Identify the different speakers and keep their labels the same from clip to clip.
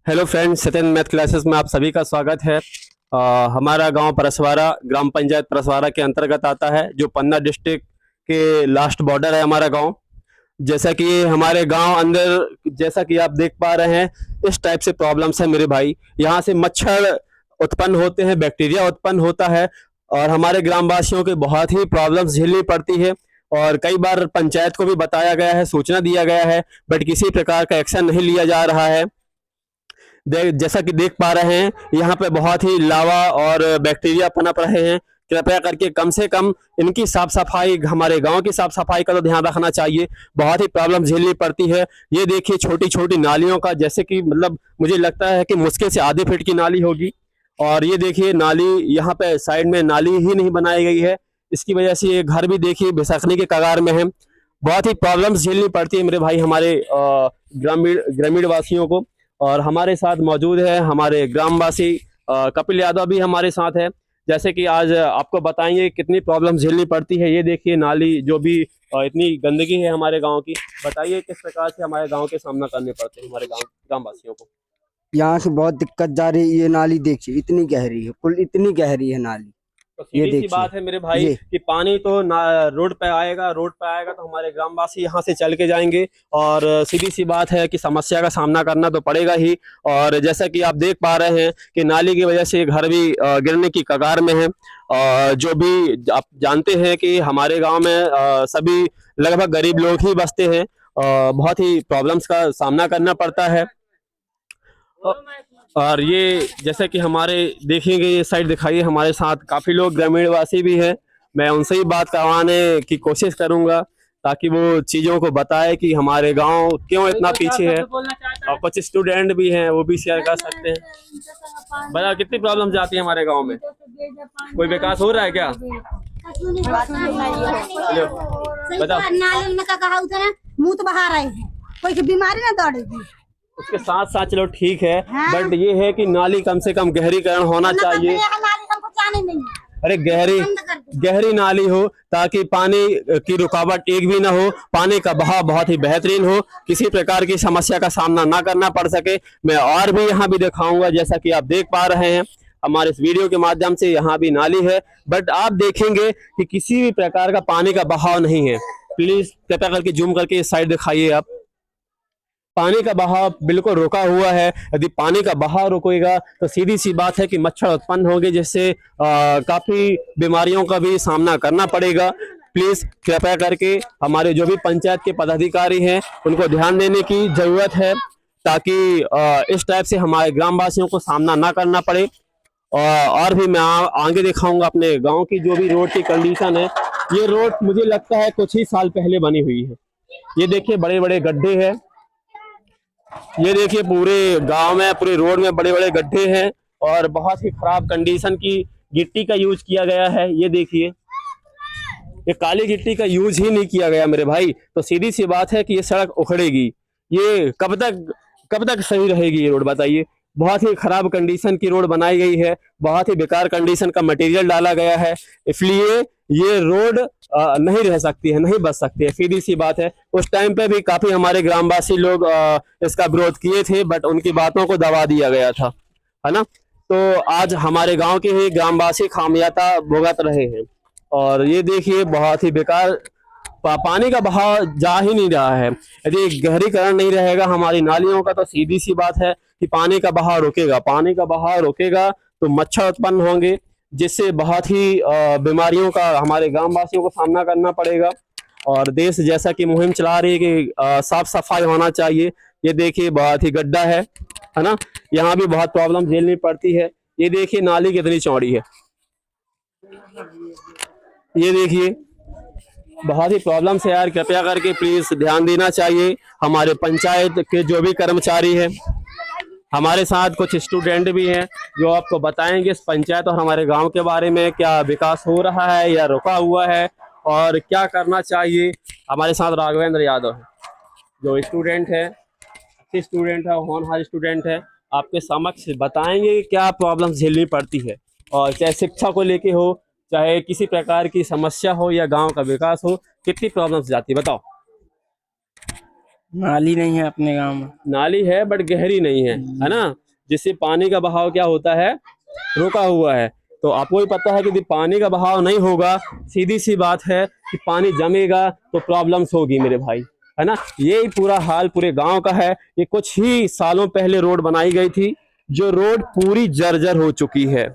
Speaker 1: Hello friends, Satyan math classes में आप सभी का स्वागत है। हमारा गांव परसवारा ग्राम पंचायत परसवारा के अंतर्गत आता है, जो पन्ना डिस्ट्रिक्ट के लास्ट बॉर्डर है हमारा गांव। जैसा कि हमारे गांव अंदर, जैसा कि आप देख पा रहे हैं, इस टाइप से प्रॉब्लम्स है मेरे भाई। यहाँ से मच्छर उत्पन्न होते हैं, बैक्टीरिया उत्पन्न होता है और हमारे ग्रामवासियों के बहुत ही प्रॉब्लम्स झेलनी पड़ती है। और कई बार पंचायत को भी बताया गया है, सूचना दिया गया है, बट किसी प्रकार का एक्शन नहीं लिया जा रहा है। जैसा कि देख पा रहे हैं, यहाँ पे बहुत ही लावा और बैक्टीरिया पनप रहे हैं। कृपया करके कम से कम इनकी साफ सफाई, हमारे गांव की साफ सफाई का तो ध्यान रखना चाहिए। बहुत ही प्रॉब्लम झेलनी पड़ती है। ये देखिए छोटी छोटी नालियों का, जैसे कि मतलब मुझे लगता है कि मुश्किल से आधे फीट की नाली होगी। और ये देखिए नाली, यहाँ पे साइड में नाली ही नहीं बनाई गई है। इसकी वजह से ये घर भी देखिए बिसकने के कगार में है। बहुत ही प्रॉब्लम्स झेलनी पड़ती है मेरे भाई, हमारे ग्रामीण ग्रामीण वासियों को। और हमारे साथ मौजूद है हमारे ग्रामवासी कपिल यादव भी हमारे साथ है। जैसे कि आज आपको बताएंगे कितनी प्रॉब्लम झेलनी पड़ती है। ये देखिए नाली जो भी इतनी गंदगी है हमारे गांव की। बताइए किस प्रकार से हमारे गांव के सामना करने पड़ते हैं हमारे गांव ग्रामवासियों को।
Speaker 2: यहाँ से बहुत दिक्कत जा रही है। ये नाली देखिए इतनी गहरी है, कुल इतनी गहरी है नाली।
Speaker 1: तो
Speaker 2: ये
Speaker 1: सीधी सी
Speaker 2: देखिए
Speaker 1: बात है मेरे भाई कि पानी तो रोड पे आएगा, रोड पे आएगा तो हमारे ग्रामवासी यहाँ से चल के जाएंगे। और सीधी सी बात है कि समस्या का सामना करना तो पड़ेगा ही। और जैसा कि आप देख पा रहे हैं कि नाली की वजह से घर भी गिरने की कगार में है। जो भी आप जानते हैं कि हमारे गांव में सभी लगभग गरीब लोग ही बसते हैं। बहुत ही प्रॉब्लम्स का सामना करना पड़ता है। और ये जैसे कि हमारे देखेंगे, ये साइड दिखाइए, हमारे साथ काफी लोग ग्रामीणवासी भी हैं। मैं उनसे ही बात करवाने की कोशिश करूंगा ताकि वो चीजों को बताए कि हमारे गांव क्यों इतना पीछे है। और कुछ स्टूडेंट भी हैं, वो भी शेयर कर सकते हैं। बता कितनी प्रॉब्लम जाती है हमारे गांव में। कोई विकास हो रहा है क्या? बताओ।
Speaker 3: मुंह तो बहा रहे हैं, कोई बीमारी ना दौड़ेगी।
Speaker 1: उसके साथ साथ चलो ठीक है,
Speaker 3: हाँ?
Speaker 1: बट ये है कि नाली कम से कम गहरीकरण होना चाहिए। अरे गहरी नाली हो ताकि पानी की रुकावट एक भी ना हो, पानी का बहाव बहुत ही बेहतरीन हो, किसी प्रकार की समस्या का सामना ना करना पड़ सके। मैं और भी यहाँ भी दिखाऊंगा, जैसा कि आप देख पा रहे हैं हमारे इस वीडियो के माध्यम से, यहाँ भी नाली है, बट आप देखेंगे कि किसी भी प्रकार का पानी का बहाव नहीं है। प्लीज कृपया करके जूम करके इस साइड दिखाइए आप। पानी का बहाव बिल्कुल रुका हुआ है। यदि पानी का बहाव रुकेगा तो सीधी सी बात है कि मच्छर उत्पन्न होंगे, जिससे काफी बीमारियों का भी सामना करना पड़ेगा। प्लीज कृपया करके हमारे जो भी पंचायत के पदाधिकारी हैं उनको ध्यान देने की जरूरत है, ताकि इस टाइप से हमारे ग्रामवासियों को सामना ना करना पड़े। और भी मैं आगे दिखाऊंगा अपने गाँव की जो भी रोड की कंडीशन है। ये रोड मुझे लगता है कुछ ही साल पहले बनी हुई है। ये देखिए बड़े बड़े गड्ढे हैं। ये देखिए पूरे गांव में, पूरे रोड में बड़े बड़े गड्ढे हैं और बहुत ही खराब कंडीशन की गिट्टी का यूज किया गया है। ये देखिए, ये काली गिट्टी का यूज ही नहीं किया गया मेरे भाई। तो सीधी सी बात है कि ये सड़क उखड़ेगी। ये कब तक सही रहेगी ये रोड, बताइए। बहुत ही खराब कंडीशन की रोड बनाई गई है, बहुत ही बेकार कंडीशन का मटेरियल डाला गया है, इसलिए ये रोड नहीं रह सकती है, नहीं बच सकती है। सीधी सी बात है। उस टाइम पे भी काफी हमारे ग्रामवासी लोग इसका विरोध किए थे, बट उनकी बातों को दबा दिया गया था, है ना। तो आज हमारे गांव के ही ग्रामवासी खामियाजा भुगत रहे हैं। और ये देखिए बहुत ही बेकार पानी का बहाव जा ही नहीं रहा है। यदि गहरीकरण नहीं रहेगा हमारी नालियों का तो सीधी सी बात है कि पानी का बहाव रुकेगा। पानी का बहाव रुकेगा तो मच्छर उत्पन्न होंगे, जिससे बहुत ही बीमारियों का हमारे ग्रामवासियों को सामना करना पड़ेगा। और देश जैसा कि मुहिम चला रही है कि साफ सफाई होना चाहिए। ये देखिए बहुत ही गड्ढा है ना। यहाँ भी बहुत प्रॉब्लम झेलनी पड़ती है। ये देखिए नाली कितनी चौड़ी है। ये देखिए बहुत ही प्रॉब्लम है यार। कृपया करके प्लीज ध्यान देना चाहिए। हमारे पंचायत के जो भी कर्मचारी हैं, हमारे साथ कुछ स्टूडेंट भी हैं जो आपको बताएंगे इस पंचायत और हमारे गांव के बारे में, क्या विकास हो रहा है या रुका हुआ है और क्या करना चाहिए। हमारे साथ राघवेंद्र यादव है जो स्टूडेंट है, अच्छी स्टूडेंट है, होनहार स्टूडेंट है। आपके समक्ष बताएंगे क्या प्रॉब्लम झेलनी पड़ती है, और चाहे शिक्षा को लेके हो, चाहे किसी प्रकार की समस्या हो या गांव का विकास हो, कितनी प्रॉब्लम्स जाती है बताओ।
Speaker 4: नाली नहीं है अपने गांव में।
Speaker 1: नाली है बट गहरी नहीं है ना, जिससे पानी का बहाव क्या होता है, रुका हुआ है। तो आपको भी पता है कि यदि पानी का बहाव नहीं होगा, सीधी सी बात है कि पानी जमेगा तो प्रॉब्लम्स होगी मेरे भाई, है ना। यही पूरा हाल पूरे गांव का है। ये कुछ ही सालों पहले रोड बनाई गई थी, जो रोड पूरी जर्जर हो चुकी है।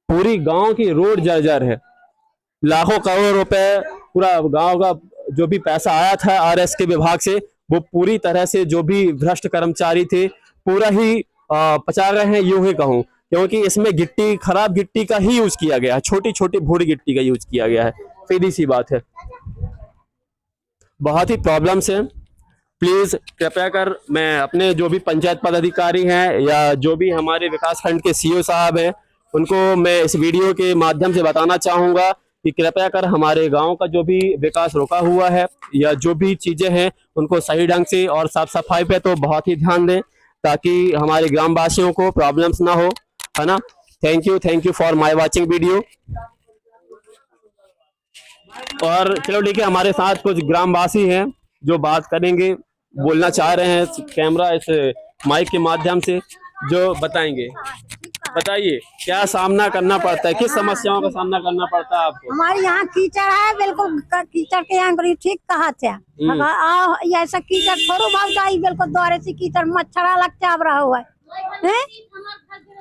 Speaker 1: पूरी गांव की रोड जर्जर है। लाखों करोड़ रुपए पूरा गांव का जो भी पैसा आया था आरएस के विभाग से, वो पूरी तरह से जो भी भ्रष्ट कर्मचारी थे पूरा ही पचा गए हैं, यूं ही कहूं, क्योंकि इसमें गिट्टी, खराब गिट्टी का ही यूज किया गया है, छोटी छोटी भूरी गिट्टी का यूज किया गया है। सीधी सी बात है, बहुत ही प्रॉब्लम्स हैं। प्लीज कृपया कर, मैं अपने जो भी पंचायत पदाधिकारी हैं या जो भी हमारे विकास खंड के सीईओ साहब हैं, उनको मैं इस वीडियो के माध्यम से बताना चाहूंगा कि कृपया कर हमारे गांव का जो भी विकास रुका हुआ है या जो भी चीजें हैं उनको सही ढंग से और साफ सफाई पे तो बहुत ही ध्यान दें, ताकि हमारे ग्रामवासियों को प्रॉब्लम्स ना हो, है ना। Thank you for my watching video. और चलो ठीक है, हमारे साथ कुछ ग्रामवासी हैं जो बात करेंगे, बोलना चाह रहे हैं कैमरा इस माइक के माध्यम से, जो बताएंगे। बताइए क्या सामना करना पड़ता है, किस समस्याओं का सामना करना पड़ता है आपको?
Speaker 3: हमारे यहाँ कीचड़ है, बिल्कुल कीचड़ के यहाँ करी ठीक कहा थे। ऐसा कीचड़ थोड़ा भाग जाए, बिल्कुल द्वारे से कीचड़ मच्छरा लग चाव रहा हुआ है।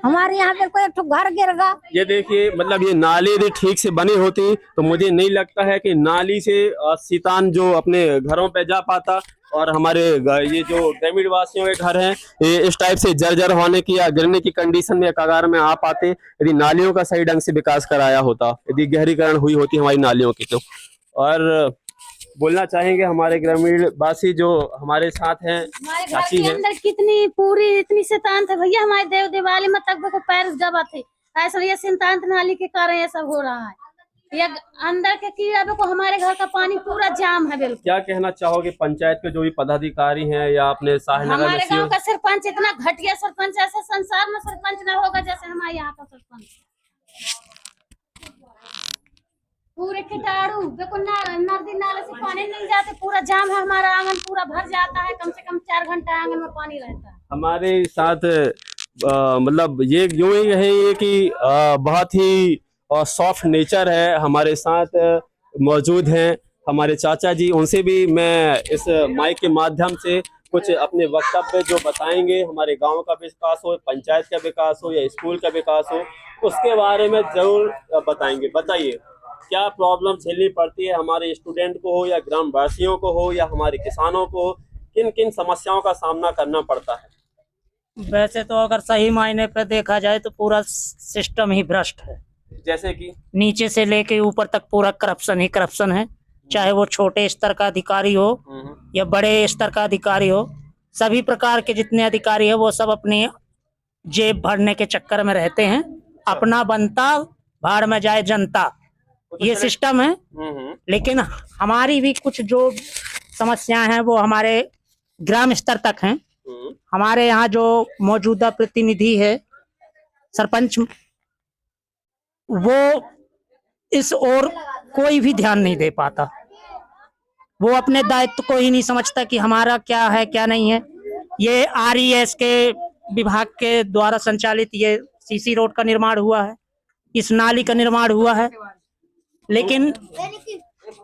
Speaker 3: हमारे यहाँ बिल्कुल एक तो घर गिर गया।
Speaker 1: ये देखिए, मतलब ये नाली यदि ठीक से बनी होती तो मुझे नहीं लगता है कि नाली से सीतान जो अपने घरों पे जा पाता, और हमारे ये जो ग्रामीण वासियों के घर हैं ये इस टाइप से जर्जर होने की या गिरने की कंडीशन में कगार में आ पाते यदि नालियों का सही ढंग से विकास कराया होता, यदि गहरीकरण हुई होती हमारी नालियों की तो। और बोलना चाहेंगे हमारे ग्रामीण वासी जो हमारे साथ हैं,
Speaker 5: हमारे घर के अंदर कितनी पूरी इतनी शैतान थे भैया, हमारे देव दिवाली में तक को पैर दबा थे। ऐसा ये शैतान नाली के कारण ये सब हो रहा है। ये अंदर के कीड़ा को हमारे घर का पानी पूरा जाम है। बिल्कुल
Speaker 1: क्या कहना चाहोगे पंचायत के जो भी पदाधिकारी हैं या अपने शाहनगर
Speaker 5: हमारे गांव का सरपंच इतना घटिया सरपंच, ऐसे संसार में सरपंच न होगा जैसे हमारे यहाँ का सरपंच। पूरे कीटाणु देखो, नदी नाले से पानी नहीं जाते, पूरा जाम है। हमारा आंगन पूरा भर जाता है, कम से कम 4 घंटा आंगन में पानी रहता है।
Speaker 1: हमारे साथ मतलब ये यूं ही है ये कि बहुत ही सॉफ्ट नेचर है, हमारे साथ मौजूद हैं हमारे चाचा जी। उनसे भी मैं इस माइक के माध्यम से कुछ अपने वक्तव्य जो बताएंगे, हमारे गांव का विकास हो, पंचायत का विकास हो या स्कूल का विकास हो, उसके बारे में जरूर बताएंगे। बताइए क्या प्रॉब्लम झेलनी पड़ती है हमारे स्टूडेंट को हो या ग्रामवासियों को हो या हमारे किसानों को, किन किन समस्याओं का सामना करना पड़ता है?
Speaker 4: वैसे तो अगर सही मायने पर देखा जाए तो पूरा सिस्टम ही भ्रष्ट है।
Speaker 1: जैसे कि
Speaker 4: नीचे से लेके ऊपर तक पूरा करप्शन ही करप्शन है, चाहे वो छोटे स्तर का अधिकारी हो या बड़े स्तर का अधिकारी हो। सभी प्रकार के जितने अधिकारी है वो सब अपनी जेब भरने के चक्कर में रहते हैं। अपना बनता भाड़ में जाए जनता, ये सिस्टम है। लेकिन हमारी भी कुछ जो समस्याएं हैं वो हमारे ग्राम स्तर तक हैं। हमारे यहाँ जो मौजूदा प्रतिनिधि है सरपंच, वो इस ओर कोई भी ध्यान नहीं दे पाता। वो अपने दायित्व को ही नहीं समझता कि हमारा क्या है क्या नहीं है। ये आरईएस के विभाग के द्वारा संचालित ये सीसी रोड का निर्माण हुआ है, इस नाली का निर्माण हुआ है, लेकिन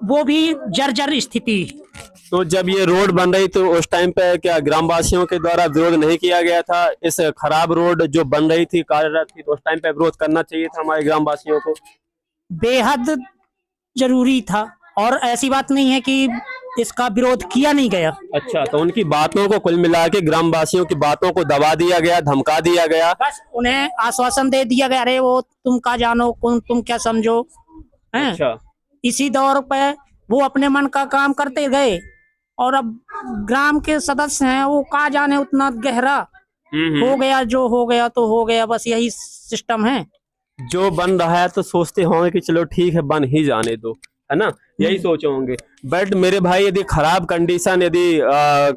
Speaker 4: वो भी जर्जर स्थिति।
Speaker 1: तो जब ये रोड बन रही तो उस टाइम पे क्या ग्रामवासियों के द्वारा विरोध नहीं किया गया था? इस खराब रोड जो बन रही थी, कार्यरत थी, तो उस टाइम पे विरोध करना चाहिए था हमारे ग्रामवासियों को।
Speaker 4: बेहद जरूरी था, और ऐसी बात नहीं है कि इसका विरोध किया नहीं गया।
Speaker 1: अच्छा, तो उनकी बातों को कुल मिला के ग्रामवासियों की बातों को दबा दिया गया, धमका दिया गया,
Speaker 4: बस उन्हें आश्वासन दे दिया गया, अरे वो तुम क्या जानो, तुम क्या समझो हैं।
Speaker 1: अच्छा,
Speaker 4: इसी दौर पे वो अपने मन का काम करते गए, और अब ग्राम के सदस्य हैं वो का जाने उतना गहरा हो गया, जो हो गया तो हो गया, बस यही सिस्टम है।
Speaker 1: जो बन रहा है तो सोचते होंगे कि चलो ठीक है बन ही जाने दो, है ना, यही सोचे होंगे। बट मेरे भाई यदि खराब कंडीशन, यदि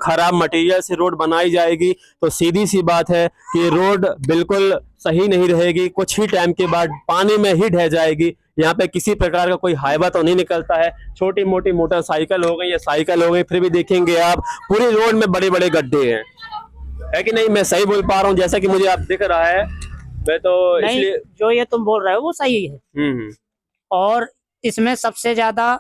Speaker 1: खराब मटेरियल से रोड बनाई जाएगी तो सीधी सी बात है कि रोड बिल्कुल सही नहीं रहेगी, कुछ ही टाइम के बाद पानी में ही ढह जाएगी। यहाँ पे किसी प्रकार का कोई हाईवा तो नहीं निकलता है, छोटी मोटी मोटरसाइकिल हो गई या साइकिल हो गई, फिर भी देखेंगे आप पूरी रोड में बड़े बड़े गड्ढे हैं, है कि नहीं? मैं सही बोल पा रहा हूँ जैसा कि मुझे आप दिख रहा है? मैं तो
Speaker 4: नहीं,
Speaker 1: इसलिए
Speaker 4: जो ये तुम बोल रहे हो वो सही है। और इसमें सबसे ज्यादा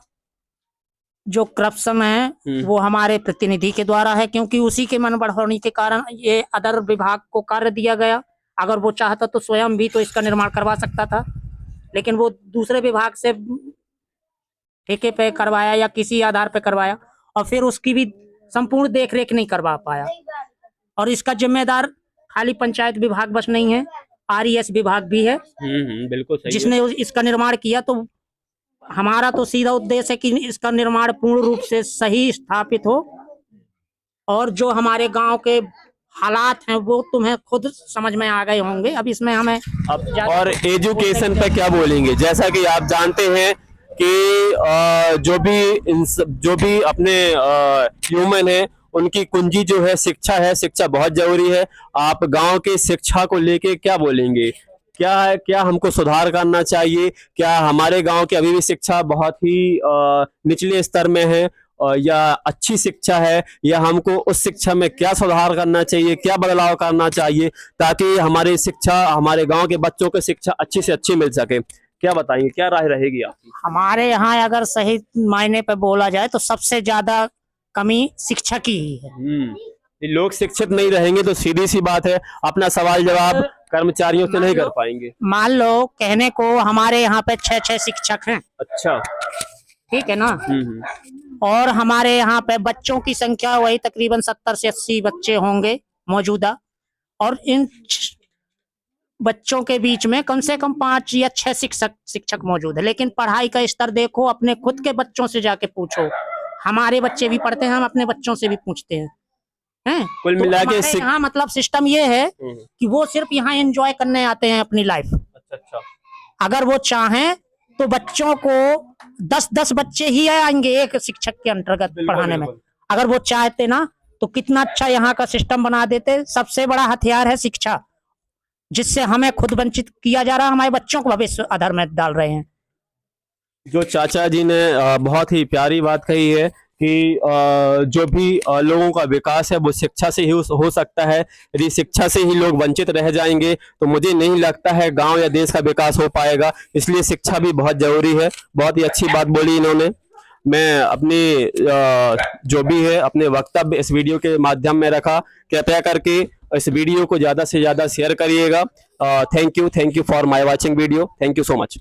Speaker 4: जो करप्शन है वो हमारे प्रतिनिधि के द्वारा है, क्योंकि उसी के मन बढ़ोनी के कारण ये अदर विभाग को कार्य दिया गया। अगर वो चाहता तो स्वयं भी तो इसका निर्माण करवा सकता था, लेकिन वो दूसरे विभाग से ठेके पे करवाया या किसी आधार पे करवाया, और फिर उसकी भी संपूर्ण देखरेख नहीं करवा पाया। और इसका जिम्मेदार खाली पंचायत विभाग बस नहीं है, RES विभाग भी है,
Speaker 1: बिल्कुल सही
Speaker 4: जिसने इसका निर्माण किया। तो हमारा तो सीधा उद्देश्य है कि इसका निर्माण पूर्ण रूप से सही स्थापित हो, और जो हमारे गांव के हालात हैं वो तुम्हें खुद समझ में आ गए होंगे। अब इसमें हमें
Speaker 1: और एजुकेशन पे क्या बोलेंगे? जैसा कि आप जानते हैं कि जो भी अपने ह्यूमन है उनकी कुंजी जो है शिक्षा है, शिक्षा बहुत जरूरी है। आप गांव के शिक्षा को लेके क्या बोलेंगे? क्या हमको सुधार करना चाहिए? क्या हमारे गांव की अभी भी शिक्षा बहुत ही निचले स्तर में है, या अच्छी शिक्षा है, या हमको उस शिक्षा में क्या सुधार करना चाहिए, क्या बदलाव करना चाहिए ताकि हमारी शिक्षा, हमारे गांव के बच्चों को शिक्षा अच्छी से अच्छी मिल सके? क्या बताएंगे, क्या राय रहेगी आपकी?
Speaker 4: हमारे यहाँ अगर सही मायने पे बोला जाए तो सबसे ज्यादा कमी शिक्षा की ही है।
Speaker 1: लोग शिक्षित नहीं रहेंगे तो सीधी सी बात है अपना सवाल जवाब कर्मचारियों से नहीं कर पाएंगे।
Speaker 4: मान लो कहने को हमारे यहाँ पे 6 शिक्षक हैं।
Speaker 1: अच्छा,
Speaker 4: ठीक है ना? और हमारे यहाँ पे बच्चों की संख्या वही तकरीबन 70 से 80 बच्चे होंगे मौजूदा, और इन बच्चों के बीच में कम से कम 5 या 6 शिक्षक मौजूद है। लेकिन पढ़ाई का स्तर देखो, अपने खुद के बच्चों से जाके पूछो। हमारे बच्चे भी पढ़ते हैं, हम अपने बच्चों से भी पूछते हैं।
Speaker 1: कुल
Speaker 4: तो
Speaker 1: मिला के
Speaker 4: यहाँ मतलब सिस्टम ये है कि वो सिर्फ यहाँ एंजॉय करने आते हैं अपनी लाइफ।
Speaker 1: अच्छा।
Speaker 4: अगर वो चाहें तो बच्चों को 10 बच्चे ही आएंगे एक शिक्षक के अंतर्गत पढ़ाने में। अगर वो चाहते ना तो कितना अच्छा यहाँ का सिस्टम बना देते। सबसे बड़ा हथियार है शिक्षा, जिससे हमें खुद वंचित किया जा रहा है, हमारे बच्चों को भविष्य अधर में डाल रहे हैं।
Speaker 1: जो चाचा जी ने बहुत ही प्यारी बात कही है कि जो भी लोगों का विकास है वो शिक्षा से ही हो सकता है। यदि शिक्षा से ही लोग वंचित रह जाएंगे तो मुझे नहीं लगता है गांव या देश का विकास हो पाएगा। इसलिए शिक्षा भी बहुत जरूरी है। बहुत ही अच्छी बात बोली इन्होंने। मैं अपनी जो भी है अपने वक्तव्य इस वीडियो के माध्यम में रखा। कृपया करके इस वीडियो को ज़्यादा से ज़्यादा शेयर करिएगा। Thank you for my watching video. Thank you so much.